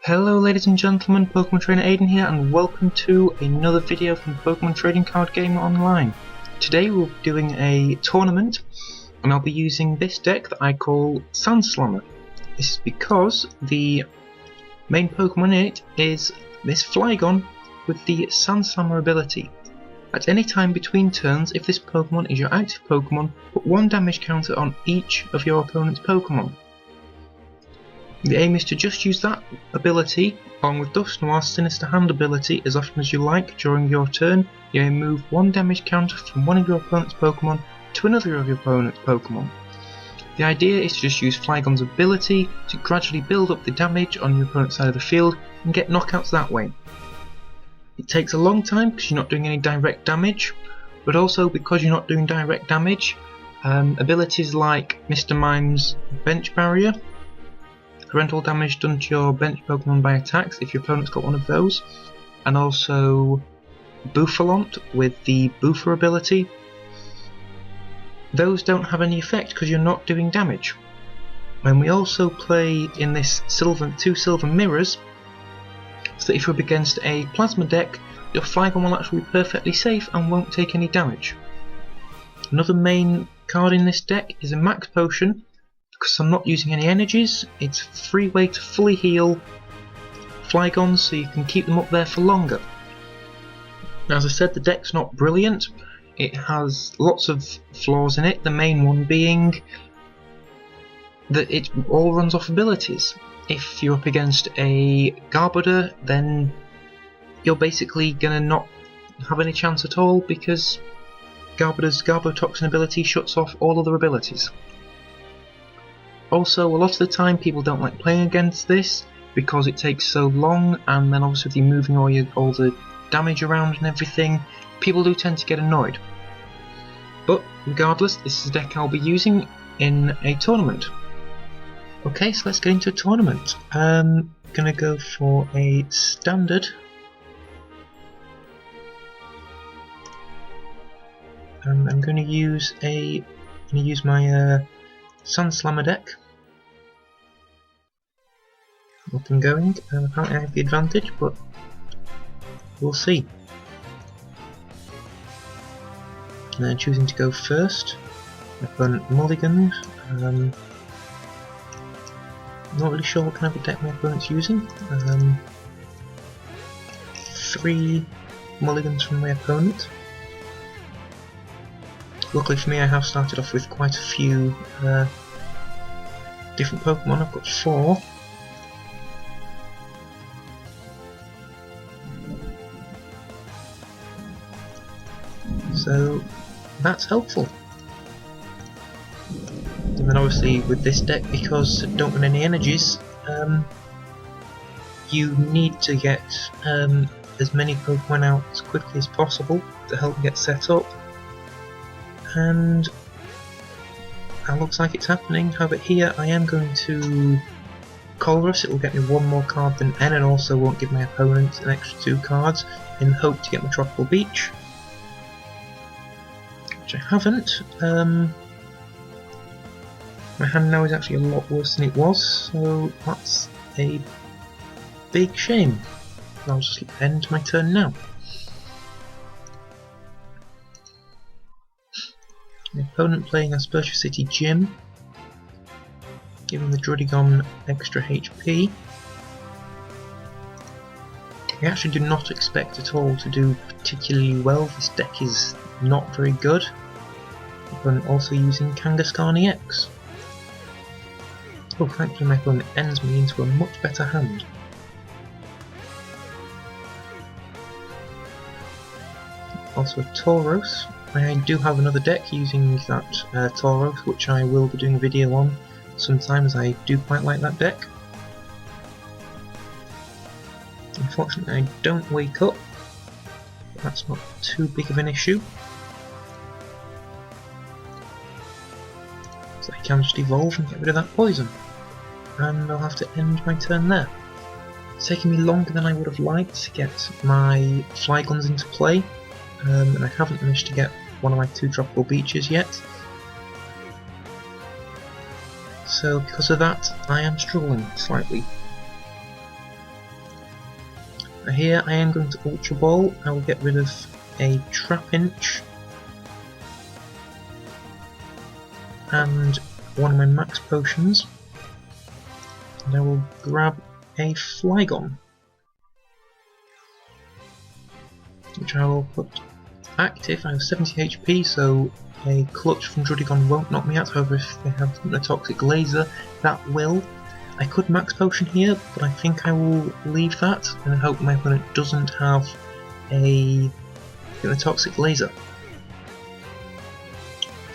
Hello ladies and gentlemen, Pokemon Trainer Aidan here, and welcome to another video from Pokemon Trading Card Game Online. Today we're doing a tournament, and I'll be using this deck that I call SandSlammer. This is because the main Pokemon in it is this Flygon with the SandSlammer ability. At any time between turns, if this Pokemon is your active Pokemon, put one damage counter on each of your opponent's Pokemon. The aim is to just use that ability, along with Dusknoir's Sinister Hand ability, as often as you like during your turn. You may move one damage counter from one of your opponent's Pokemon to another of your opponent's Pokemon. The idea is to just use Flygon's ability to gradually build up the damage on your opponent's side of the field and get knockouts that way. It takes a long time because you're not doing any direct damage, but also because you're not doing direct damage, abilities like Mr. Mime's Bench Barrier, parental damage done to your bench Pokemon by attacks if your opponent's got one of those, and also Bouffalont with the Bouffer ability. Those don't have any effect because you're not doing damage. And we also play in this two silver mirrors, so that if you're up against a plasma deck, your Flygon will actually be perfectly safe and won't take any damage. Another main card in this deck is a Max Potion. Because I'm not using any energies, it's a free way to fully heal Flygons so you can keep them up there for longer. Now, as I said, the deck's not brilliant. It has lots of flaws in it, the main one being that it all runs off abilities. If you're up against a Garbodor, then you're basically going to not have any chance at all because Garbodor's Garbotoxin ability shuts off all other abilities. Also, a lot of the time people don't like playing against this because it takes so long, and then obviously with you moving all the damage around and everything, people do tend to get annoyed. But regardless, this is a deck I'll be using in a tournament. Okay, so let's get into a tournament. I'm gonna go for a standard. I'm gonna use my SandSlammer deck. Up and going. Apparently I have the advantage, but we'll see. And then choosing to go first. My opponent mulligans. Not really sure what kind of a deck my opponent's using. 3 mulligans from my opponent. Luckily for me, I have started off with quite a few different Pokemon. I've got 4. So that's helpful. And then obviously with this deck, because I don't run any energies, you need to get as many Pokemon out as quickly as possible to help get set up. And that looks like it's happening. However, here I am going to Colress. It will get me 1 more card than N, and also won't give my opponent an extra 2 cards in the hope to get my Tropical Beach, which I haven't. My hand now is actually a lot worse than it was, so that's a big shame. I'll just end my turn now. My opponent playing Aspertia City Gym, giving the Druddigon extra HP. I actually do not expect at all to do particularly well. This deck is not very good. My opponent also using Kangaskhan EX. Oh, thankfully my opponent ends me into a much better hand. Also a Tauros. I do have another deck using that Tauros, which I will be doing a video on sometimes. I do quite like that deck. Unfortunately I don't wake up, but that's not too big of an issue. So I can just evolve and get rid of that poison. And I'll have to end my turn there. It's taken me longer than I would have liked to get my Flygons into play, and I haven't managed to get one of my 2 Tropical Beaches yet. So because of that, I am struggling slightly. Here I am going to Ultra Ball. I will get rid of a Trapinch and one of my max potions, and I will grab a Flygon, which I will put active. I have 70 HP, so a clutch from Druddigon won't knock me out. However, if they have a toxic laser, that will. I could max potion here, but I think I will leave that and hope my opponent doesn't have a toxic laser.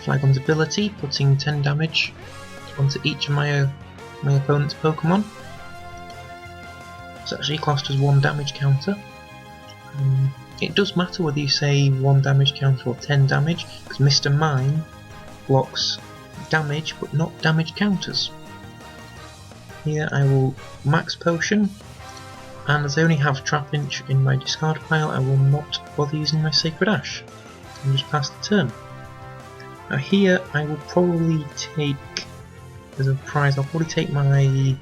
Flygon's ability, putting 10 damage onto each of my opponent's Pokemon. It's actually classed as 1 damage counter. It does matter whether you say 1 damage counter or 10 damage, because Mr. Mime blocks damage but not damage counters. Here I will max potion, and as I only have Trapinch in my discard pile, I will not bother using my Sacred Ash and just pass the turn. Now here I will probably take, as a prize, I'll probably take the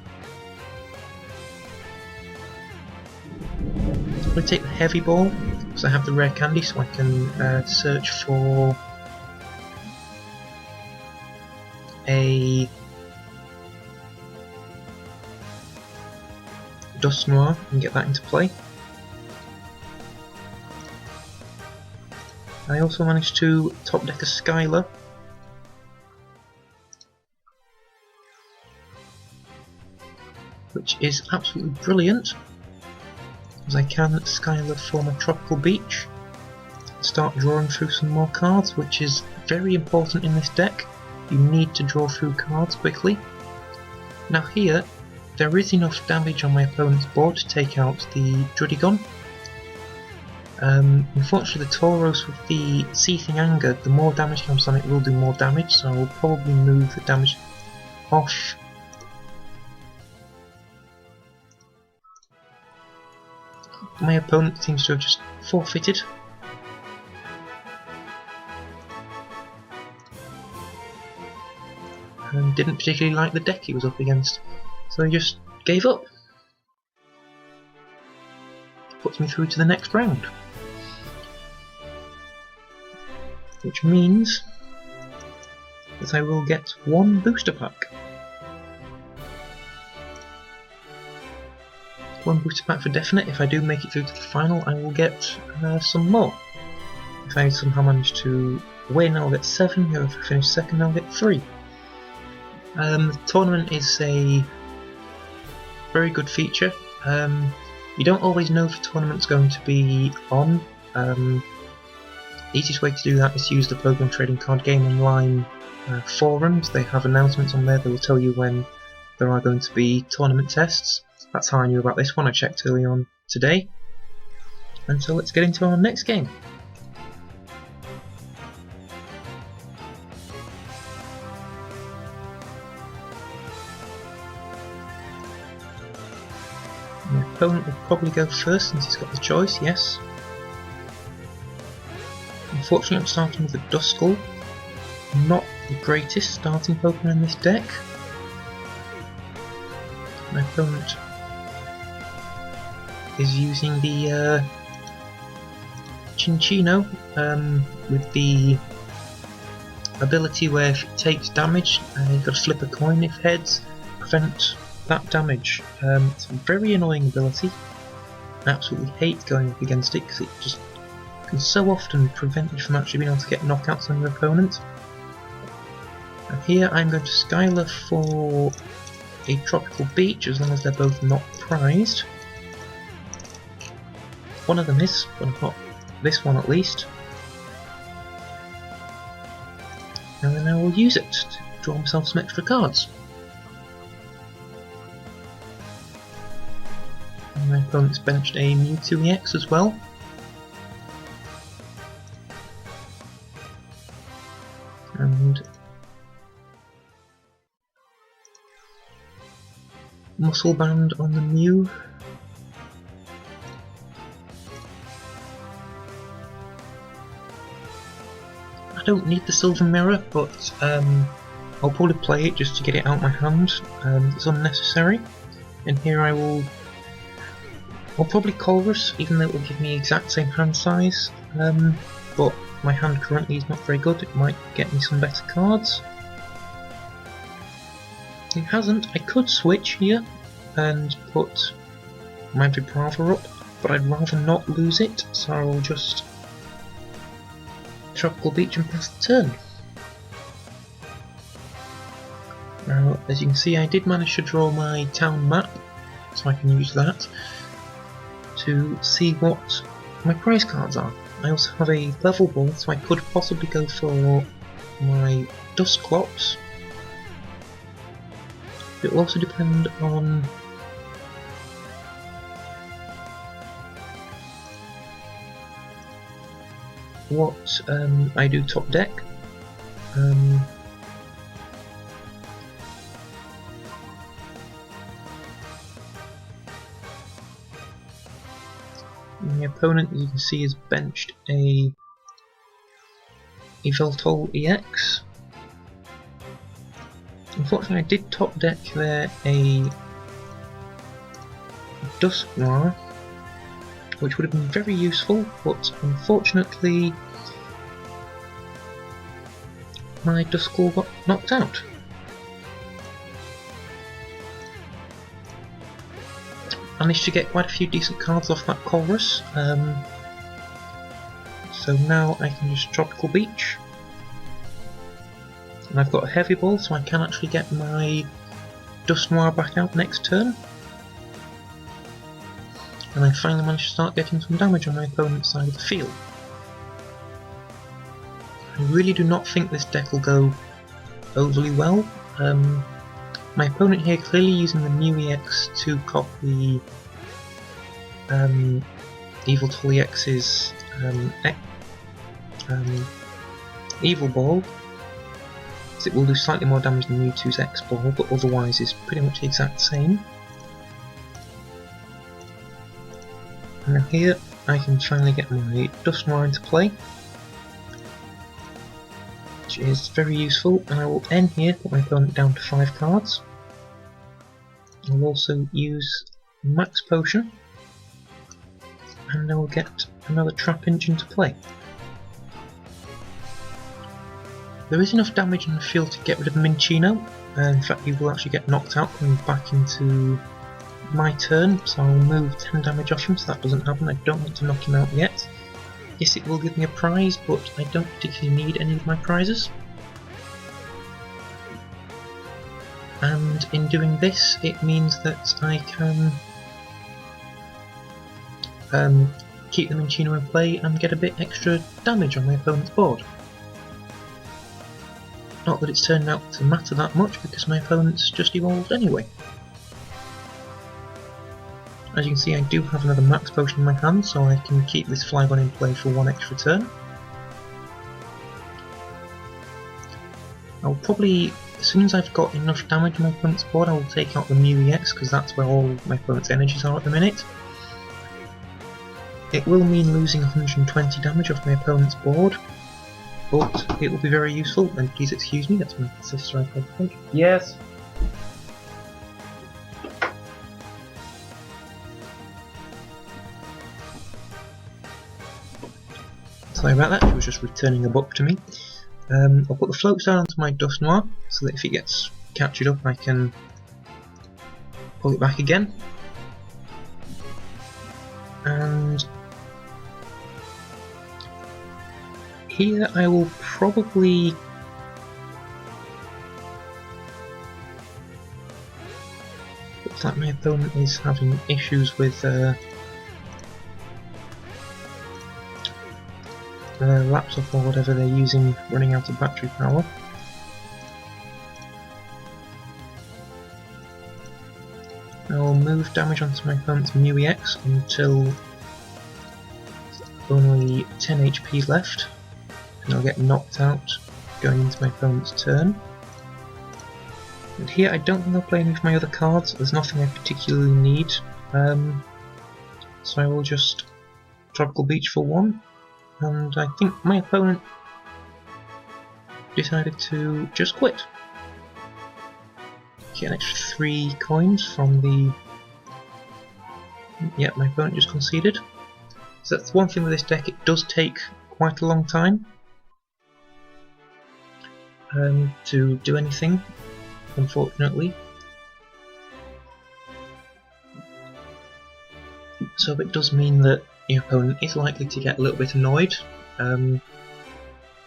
Heavy Ball, because I have the rare candy, so I can search for a Dusknoir and get that into play. I also managed to top deck a Skylar, which is absolutely brilliant, as I can Skylar for my Tropical Beach, start drawing through some more cards, which is very important in this deck. You need to draw through cards quickly. Now here, there is enough damage on my opponent's board to take out the Druddigon. Unfortunately, the Tauros with the Seething Anger, the more damage comes on it will do more damage, so I will probably move the damage off. My opponent seems to have just forfeited. And didn't particularly like the deck he was up against, so he just gave up. Puts me through to the next round. Which means that I will get 1 booster pack. 1 booster pack for definite. If I do make it through to the final, I will get some more. If I somehow manage to win, I'll get 7. If I finish second, I'll get 3. The tournament is a very good feature. You don't always know if the tournament's going to be on. Easiest way to do that is to use the Pokemon Trading Card Game Online forums. They have announcements on there that will tell you when there are going to be tournament tests. That's how I knew about this one. I checked early on today. And so let's get into our next game. My opponent will probably go first since he's got the choice, yes. Unfortunately, I'm starting with a Duskull. Not the greatest starting Pokemon in this deck. My opponent is using the Chinchino with the ability where if it takes damage, you've got to flip a coin if heads, prevent that damage. It's a very annoying ability. I absolutely hate going up against it because it just can so often prevent you from actually being able to get knockouts on your opponent. And here I'm going to Skylar for a Tropical Beach, as long as they're both not prized. One of them is, but not this one at least. And then I will use it to draw myself some extra cards. And my opponent's benched a Mewtwo EX as well. And Muscle Band on the Mew. I don't need the Silver Mirror, but I'll probably play it just to get it out my hand. It's unnecessary. And here I will I'll probably Colress, even though it will give me exact same hand size, but my hand currently is not very good. It might get me some better cards. It hasn't. I could switch here and put my Vibrava up, but I'd rather not lose it, so I will just Tropical Beach and pass the turn. Now, as you can see, I did manage to draw my town map, so I can use that to see what my prize cards are. I also have a level ball, so I could possibly go for my Dusclops. It will also depend on what I do top deck. My opponent, as you can see, has benched a Yveltal EX. Unfortunately, I did top deck there a Dusknoir, which would have been very useful, but unfortunately my Duskull got knocked out. Managed to get quite a few decent cards off that Colress, so now I can use Tropical Beach. And I've got a heavy ball, so I can actually get my Dusknoir back out next turn. And I finally managed to start getting some damage on my opponent's side of the field. I really do not think this deck will go overly well. My opponent here clearly using the new EX to copy Yveltal EX's Evil Ball. It will do slightly more damage than Mewtwo's X-Ball, but otherwise is pretty much the exact same. And now here I can finally get my Dusknoir into play, which is very useful, and I will end here, put my opponent down to 5 cards. I'll also use Max Potion, and I will get another Trapinch into play. There is enough damage in the field to get rid of Minccino, in fact he will actually get knocked out coming back into my turn, so I'll move 10 damage off him so that doesn't happen. I don't want to knock him out yet. Yes, it will give me a prize, but I don't particularly need any of my prizes. And in doing this, it means that I can keep the Minccino in play and get a bit extra damage on my opponent's board. Not that it's turned out to matter that much, because my opponent's just evolved anyway. As you can see, I do have another Max Potion in my hand, so I can keep this Flygon in play for 1 extra turn. I'll probably, as soon as I've got enough damage on my opponent's board, I will take out the Mew EX, because that's where all my opponent's energies are at the minute. It will mean losing 120 damage off my opponent's board, but it will be very useful, and please excuse me, that's my sister I think. Yes? Sorry about that, she was just returning a book to me. I'll put the floats down onto my Dusknoir, so that if it gets captured up I can pull it back again. And here I will probably looks like my opponent is having issues with laptop or whatever they're using running out of battery power. I'll move damage onto my opponent's Mew EX until only 10 HP left, and I'll get knocked out going into my opponent's turn. And here I don't think I'll play any of my other cards, there's nothing I particularly need, so I will just Tropical Beach for 1. And I think my opponent decided to just quit. Get an extra 3 coins from the Yep, my opponent just conceded. So that's one thing with this deck, it does take quite a long time to do anything, unfortunately. So it does mean that your opponent is likely to get a little bit annoyed,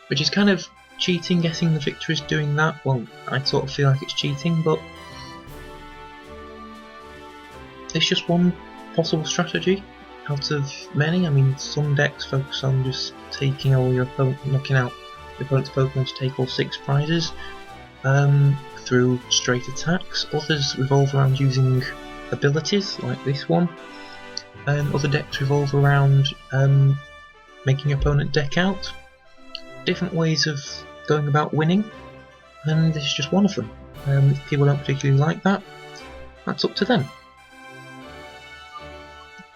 which is kind of cheating, getting the victories doing that. Well, I sort of feel like it's cheating, but it's just one possible strategy out of many. I mean, some decks focus on just taking all your opponent, knocking out your opponent's Pokemon to take all 6 prizes through straight attacks. Others revolve around using abilities, like this one. Other decks revolve around making your opponent deck out. Different ways of going about winning, and this is just one of them. If people don't particularly like that, that's up to them.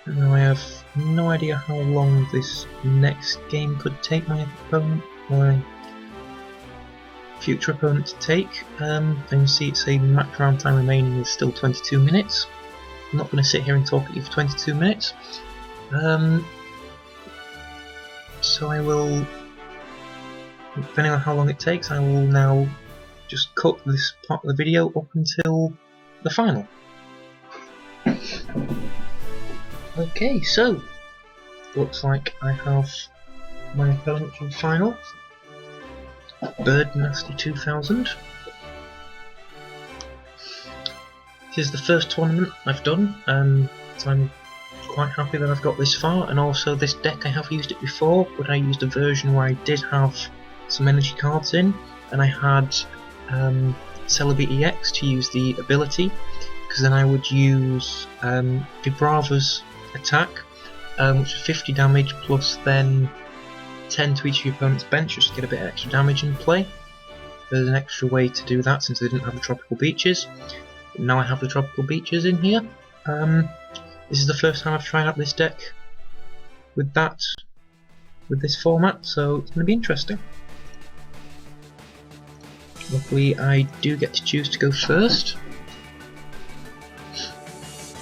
Now I have no idea how long this next game could take my opponent, my future opponent to take. And you see it's a match round time remaining is still 22 minutes. I'm not going to sit here and talk at you for 22 minutes. So I will, depending on how long it takes, I will now just cut this part of the video up until the final. Okay, so looks like I have my opponent from final, Bird Nasty 2000. This is the first tournament I've done, so I'm quite happy that I've got this far. And also, this deck, I have used it before, but I used a version where I did have some energy cards in, and I had Celebi EX to use the ability, because then I would use Vibrava's attack, which is 50 damage plus then 10 to each of your opponent's bench just to get a bit of extra damage in play. There's an extra way to do that since I didn't have the Tropical Beaches. But now I have the Tropical Beaches in here. This is the first time I've tried out this deck with this format, so it's going to be interesting. Luckily I do get to choose to go first.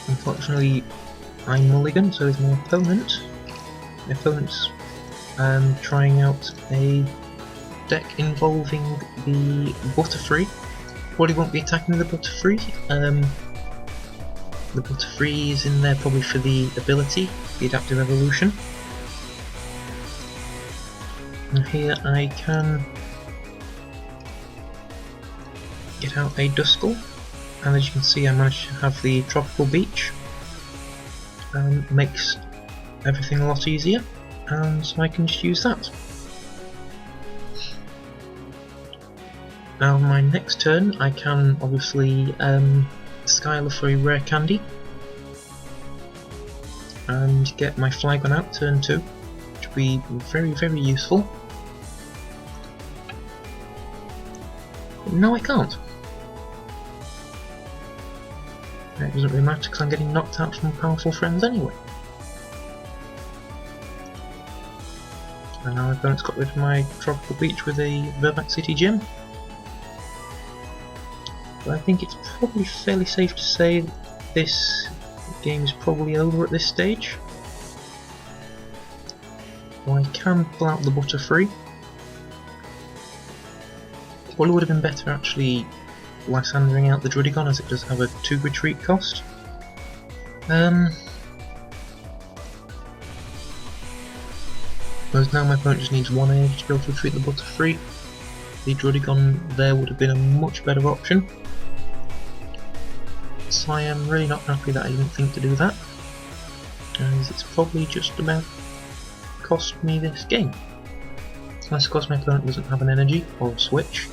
Unfortunately I mulligan, so is my opponent. My opponent's trying out a deck involving the Butterfree. Probably won't be attacking the Butterfree. The Butterfree is in there probably for the ability, the Adaptive Evolution. And here I can get out a Duskull, and as you can see I managed to have the Tropical Beach. Makes everything a lot easier, and so I can just use that. Now on my next turn I can obviously Skylar for a rare candy and get my Flygon out turn 2, which will be very, very useful. But no, I can't. It doesn't really matter because I'm getting knocked out from powerful friends anyway. And now my opponent's got rid of my Tropical Beach with a Vermac City Gym. But I think it's probably fairly safe to say that this game is probably over at this stage. Well, I can pull out the Butterfree. Well, it would have been better actually Lysandering out the Drudigon, as it does have a 2 retreat cost. Whereas now my opponent just needs 1 energy to be able to retreat the Butterfree. The Drudigon there would have been a much better option. So I am really not happy that I didn't think to do that, as it's probably just about cost me this game. Unless of course my opponent doesn't have an energy or a switch.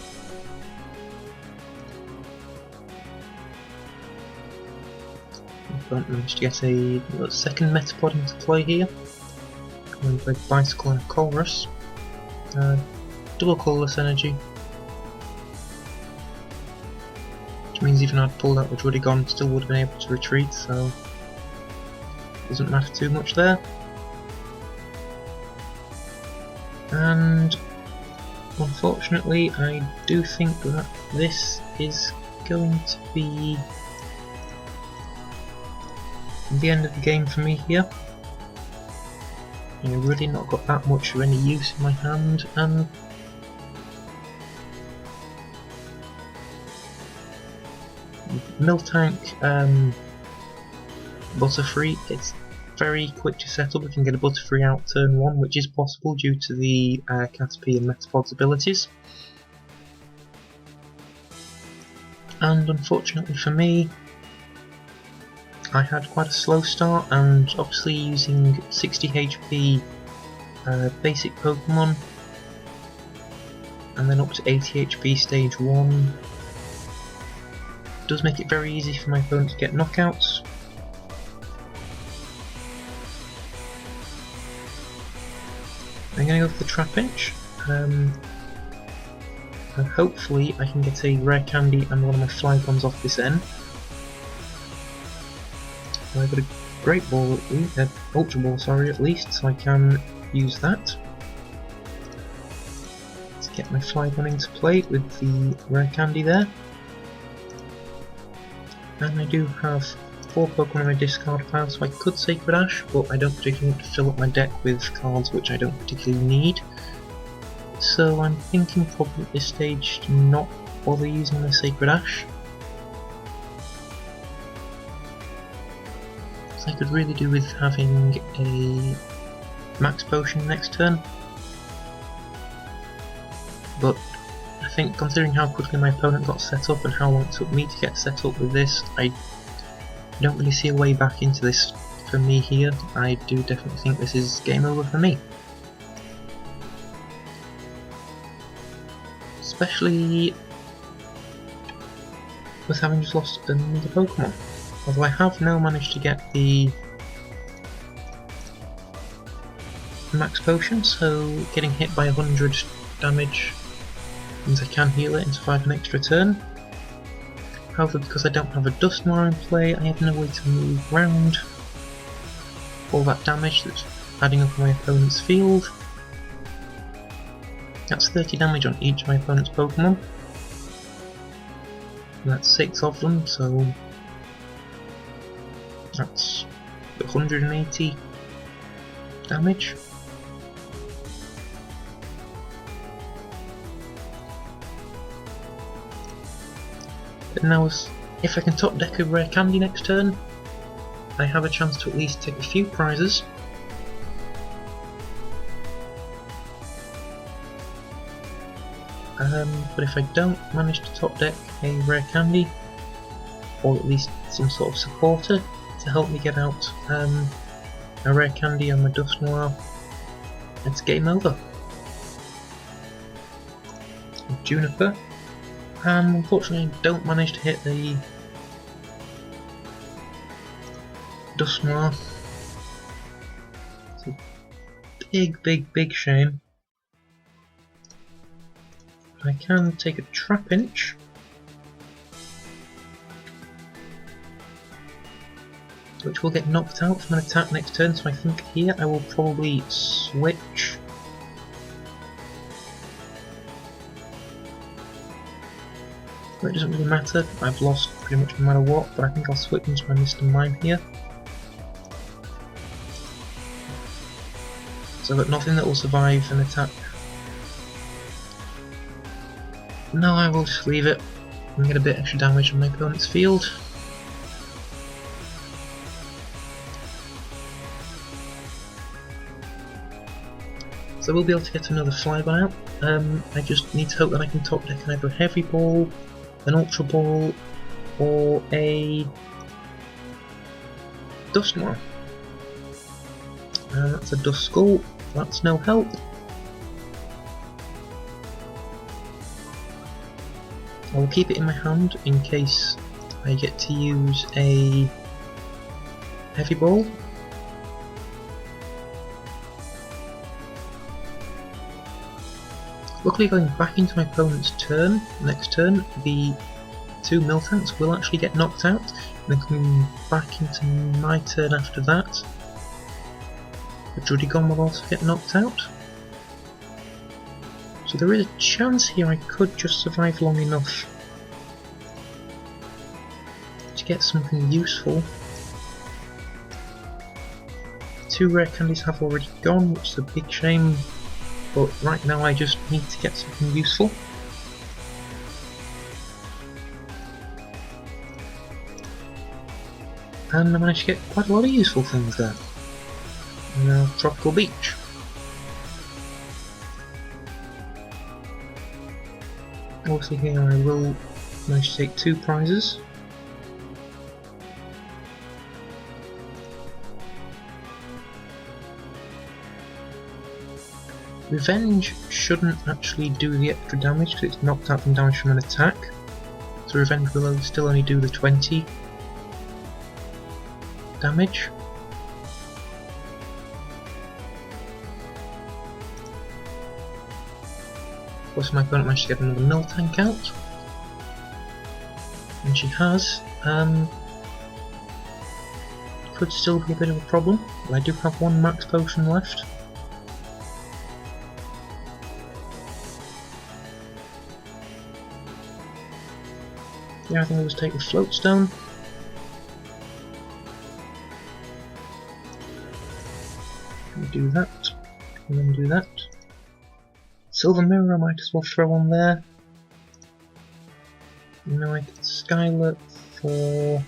My opponent managed to get a second Metapod into play here. Going to play Bicycle and Colress. Double colourless energy. Which means even if I'd pulled out the Drudigon, still would have been able to retreat, so doesn't matter too much there. And unfortunately I do think that this is going to be the end of the game for me here. I've really not got that much of any use in my hand, and Miltank Butterfree, it's very quick to set up. We can get a Butterfree out turn 1, which is possible due to the Caterpie and Metapod's abilities. And unfortunately for me, I had quite a slow start, and obviously using 60 HP basic Pokemon and then up to 80 HP stage 1 does make it very easy for my opponent to get knockouts. I'm going to go for the Trapinch, and hopefully I can get a Rare Candy and one of my Flygons off this end. I've got a Great Ball, Ultra Ball, sorry, at least, so I can use that to get my Flygon into play with the Rare Candy there. And I do have 4 Pokemon in my discard pile, so I could Sacred Ash, but I don't particularly want to fill up my deck with cards which I don't particularly need. So I'm thinking probably at this stage to not bother using my Sacred Ash. So I could really do with having a Max Potion next turn. But I think considering how quickly my opponent got set up and how long it took me to get set up with this, I don't really see a way back into this for me here. I do definitely think this is game over for me. Especially with having just lost another Pokemon. Although I have now managed to get the Max Potion, so getting hit by 100 damage means I can heal it and survive an extra turn. However, because I don't have a Dusknoir in play, I have no way to move around all that damage that's adding up on my opponent's field. That's 30 damage on each of my opponent's Pokemon. And that's 6 of them, so that's 180 damage. But now, if I can top deck a Rare Candy next turn, I have a chance to at least take a few prizes. But if I don't manage to top deck a Rare Candy, or at least some sort of supporter to help me get out a Rare Candy on my Dusknoir, it's game over. Juniper, and unfortunately I don't manage to hit the Dusknoir. It's a big shame. I can take a Trapinch, which will get knocked out from an attack next turn, so I think here I will probably switch. But it doesn't really matter, I've lost pretty much no matter what, but I think I'll switch into my Mr. Mime here. So I've got nothing that will survive an attack. No, I will just leave it and get a bit extra damage on my opponent's field. So we'll be able to get another Flygon out. I just need to hope that I can top deck either a Heavy Ball, an Ultra Ball, or a Dusknoir. That's a Duskull, that's no help. I will keep it in my hand in case I get to use a Heavy Ball. Luckily, going back into my opponent's turn, next turn, the 2 Miltanks will actually get knocked out, and then coming back into my turn after that, the Druddigon will also get knocked out. So there is a chance here I could just survive long enough to get something useful. 2 rare candies have already gone, which is a big shame, but right now I just need to get something useful. And I managed to get quite a lot of useful things there. Now, Tropical Beach. Also here I will manage to take 2 prizes. Revenge shouldn't actually do the extra damage because it's knocked out from damage from an attack. So Revenge will still only do the 20 damage. Of course my opponent managed to get another mill tank out. And she has. Could still be a bit of a problem, but I do have 1 max potion left. Yeah, I think I'll just take the floatstone. Do that, and then do that. Silver mirror I might as well throw on there. Now I can Skylet for...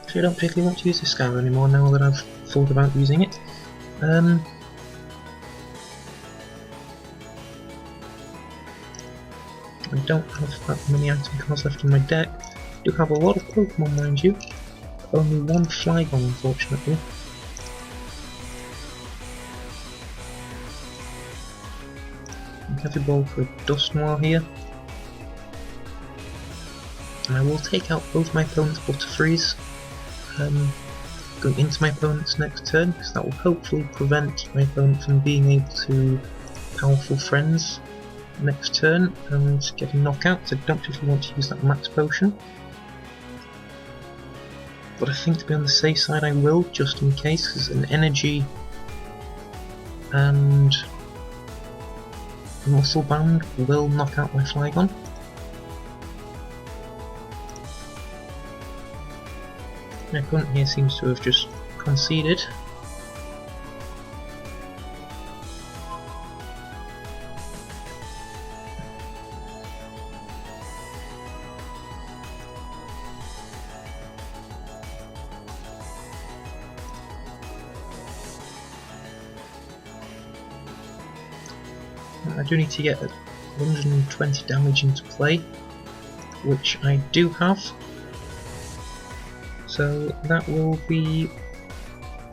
Actually I don't particularly want to use the Skylet anymore now that I've thought about using it. I don't have that many item cards left in my deck. I do have a lot of Pokémon, mind you. Only 1 Flygon, unfortunately. Heavy Ball for a Dusknoir here. And I will take out both my opponent's Butterfrees going into my opponent's next turn, because that will hopefully prevent my opponent from being able to Powerful Friends next turn and get a knockout, so I don't particularly want to use that max potion. But I think to be on the safe side I will, just in case, because an energy and muscle band will knock out my Flygon. My opponent here seems to have just conceded. I do need to get 120 damage into play, which I do have, so that will be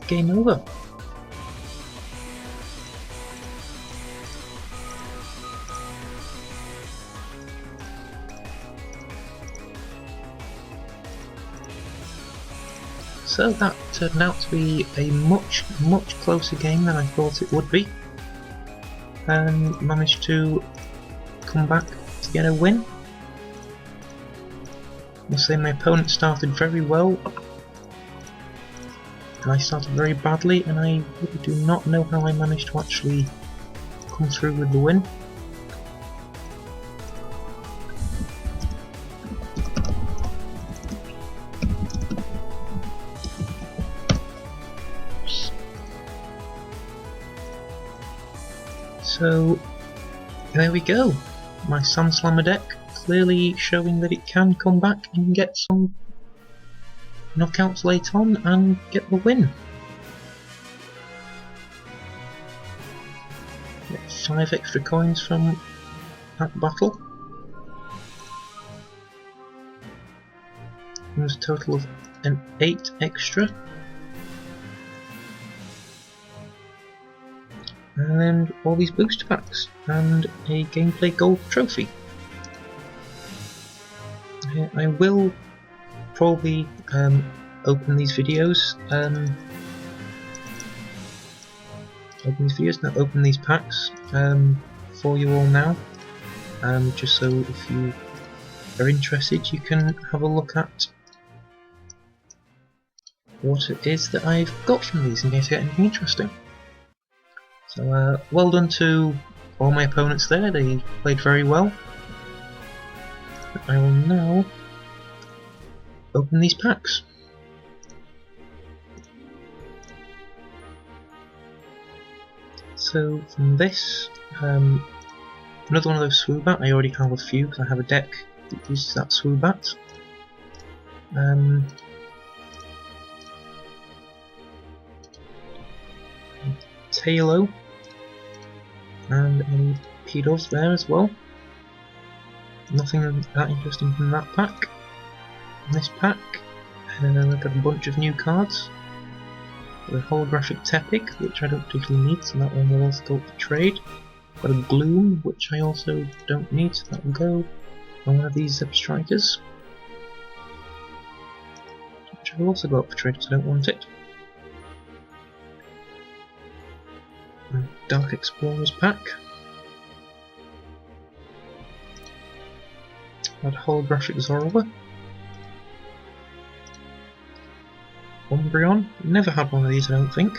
game over. So that turned out to be a much closer game than I thought it would be. And managed to come back to get a win. I must say my opponent started very well and I started very badly, and I really do not know how I managed to actually come through with the win. So there we go, my SandSlammer deck clearly showing that it can come back and get some knockouts late on and get the win. Get 5 extra coins from that battle. There's a total of an 8 extra. And all these booster packs, and a gameplay gold trophy. I will probably open these videos, open these packs for you all now, just so if you are interested you can have a look at what it is that I've got from these in case you get anything interesting. So well done to all my opponents there, they played very well. I will now open these packs. so from this, another one of those Swoobat. I already have a few because I have a deck that uses that Swoobat. Tailo, and a P-Dove there as well. Nothing that interesting from that pack. In this pack, I've got a bunch of new cards. The holographic Tepig, which I don't particularly need, so that one will also go up for trade. Got a Gloom, which I also don't need, so that will go on one of these Zeb Strikers, which I will also go up for trade because I don't want it. And Dark Explorers pack. Got a holographic Zorua. Umbreon. Never had one of these, I don't think.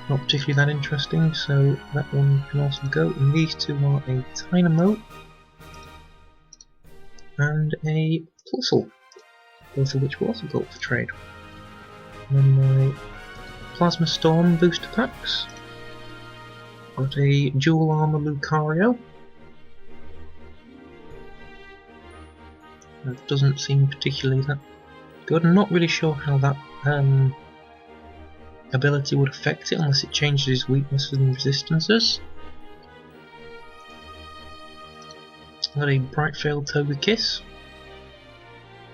Not particularly that interesting, so that one can also go. And these two are a Tynamo and a Plusle, both of which will also go up for trade. And then my Plasma Storm booster packs. Got a Dual Armor Lucario. That doesn't seem particularly that good. I'm not really sure how that ability would affect it unless it changes his weaknesses and resistances. Got a Brightveil Togekiss,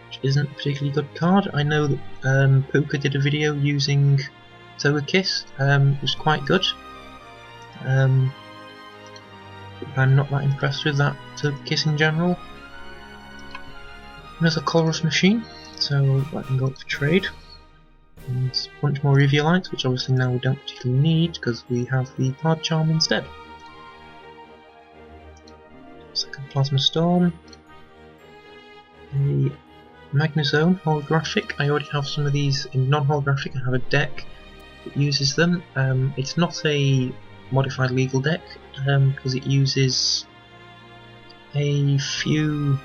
which isn't a particularly good card. I know that Puka did a video using Togekiss, it was quite good. I'm not that impressed with that Togekiss in general. Another Colress Machine, so that can go up for trade. And a bunch more Eviolites, which obviously now we don't particularly need because we have the Hard Charm instead. Second Plasma Storm. A Magnezone holographic. I already have some of these in non-holographic. I have a deck that uses them. It's not a modified legal deck because it uses a few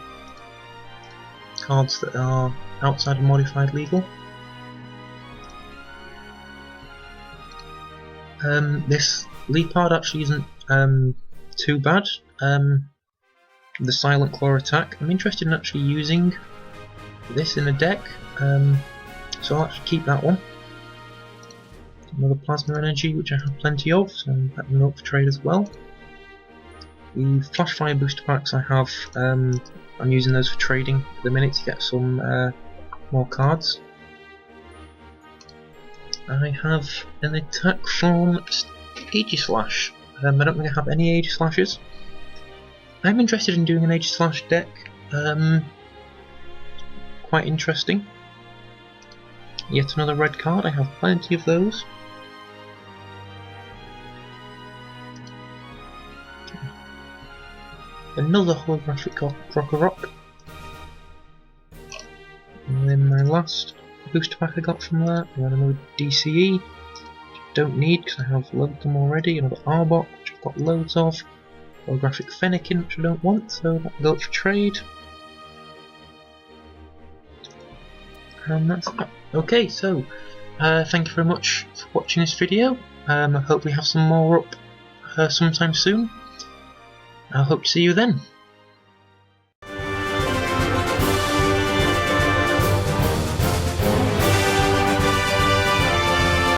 cards that are outside of modified legal. This Leopard actually isn't too bad. The Silent Claw attack. I'm interested in actually using this in a deck, so I'll actually keep that one. Another Plasma Energy, which I have plenty of, so that can go up for trade as well. The Flash Fire booster packs I have, I'm using those for trading at the minute to get some more cards. I have an attack from Aegislash. I don't think I have any Aegislashes. I'm interested in doing an Aegislash deck. Quite interesting. Yet another red card, I have plenty of those. Another holographic Krokorok. And then my last booster pack I got from that, I got another DCE, which I don't need because I have loads of them already, another Arbok, which I've got loads of, holographic Fennekin, which I don't want, so that can go up for trade. And that's that. Okay, so thank you very much for watching this video. I hope we have some more up sometime soon. I hope to see you then.